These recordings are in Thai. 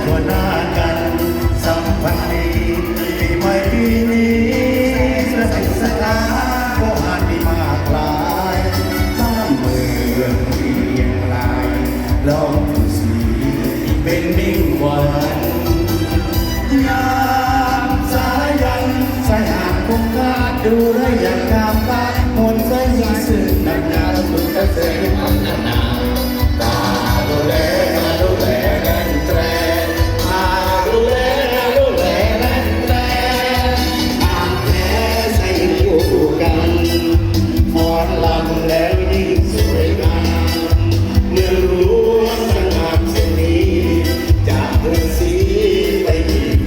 ทั่วหน้ากันสัมพันธ์ดีปีใหม่ปีนี้สะสิสถานก็อาจมีมากหลายข้ามเมืองเพียงลายลองสีเป็นมิ่งหวานยามสายันสายหาคงคาดดูได้อย่างงามตามนใสยิ่งสื่อนานนาสุดเกษมพัฒนาตาดูแลกันแตรมาดูแลกันแตรตามแท้ใส่คู่กันฟ้อนลำแล้วยิ่งสวยงามเมื่อรู้สง่าเช่นนี้จากเรื่องสีไปอีก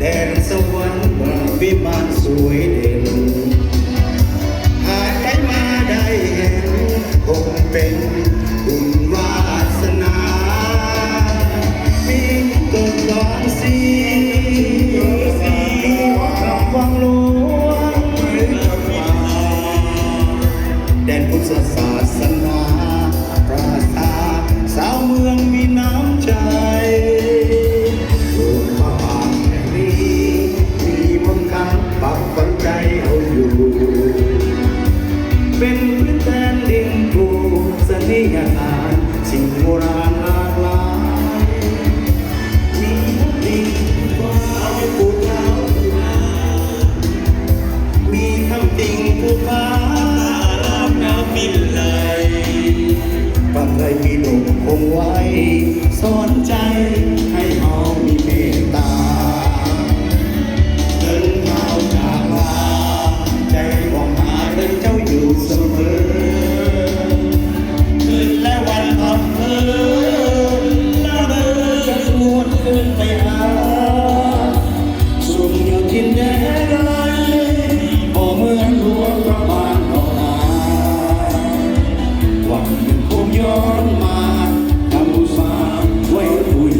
แดนสวรรค์เมืองวิมานสวยเด่นหากใครมาได้เห็นคงเป็นบุญวาสนามีเกิดก่อนสีคำวังหลวงแดนพุทธศาสนาปราสาทสาวเมืองมีน้ำใจปักฝังใจเอาอยู่เป็นพื้นแผ่นดินผูกเสน่หาสิ่งโบราณหลากหลายมีดินฟ้าปูดาวมีคำจริงผู้ฟ้าลามน้ำบินไหลปักใจมีลมคงไว้สอนใจให้เอามีเมตตาใจหวังหาได้เจ้าอยู่เสมอคืนและวันทำเธอละเมอจะชวนคืนไปหาส่งอยู่ทินแดนไกลพอเมืองหลวงพระบางนอกนาวันหนึ่งคงย้อนมาทำอุตสาห์ไว้คุย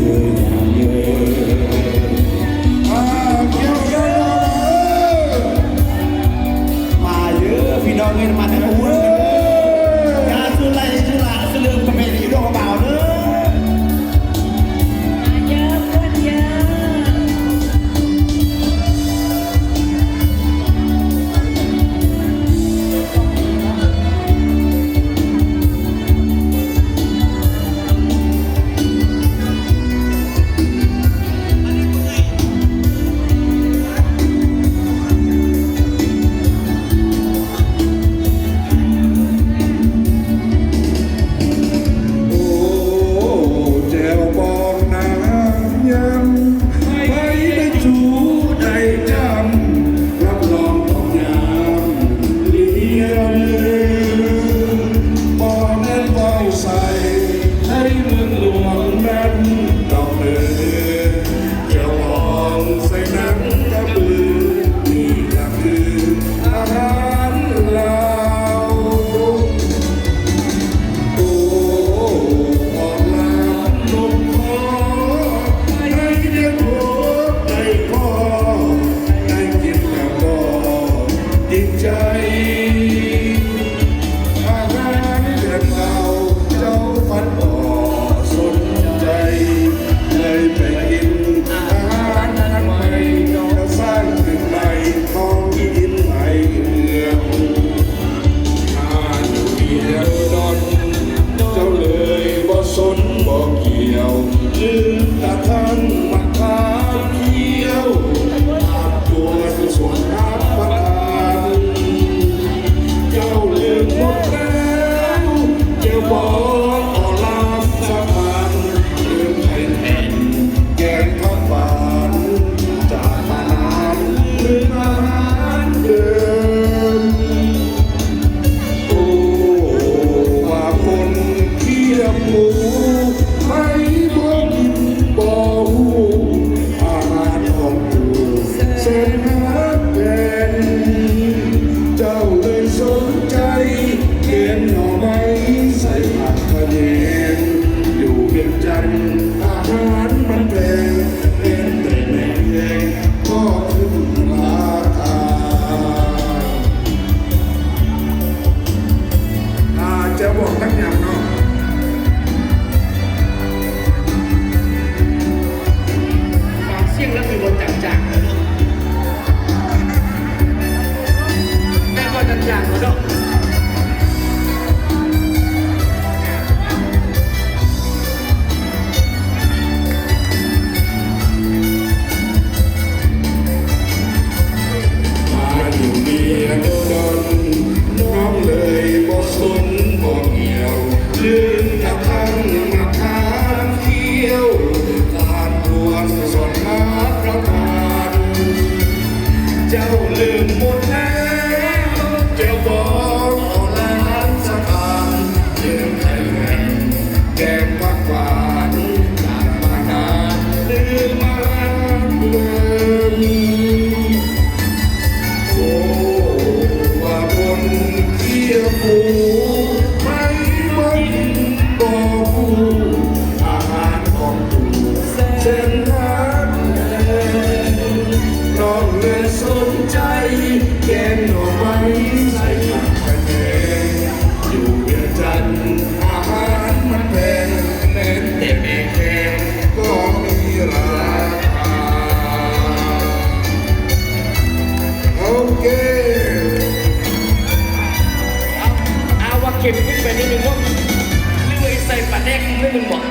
นิดนึงว่าเรื่องไอ้ใส่ปลาแดกไม่มึงบอก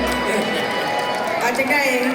อาจจะได้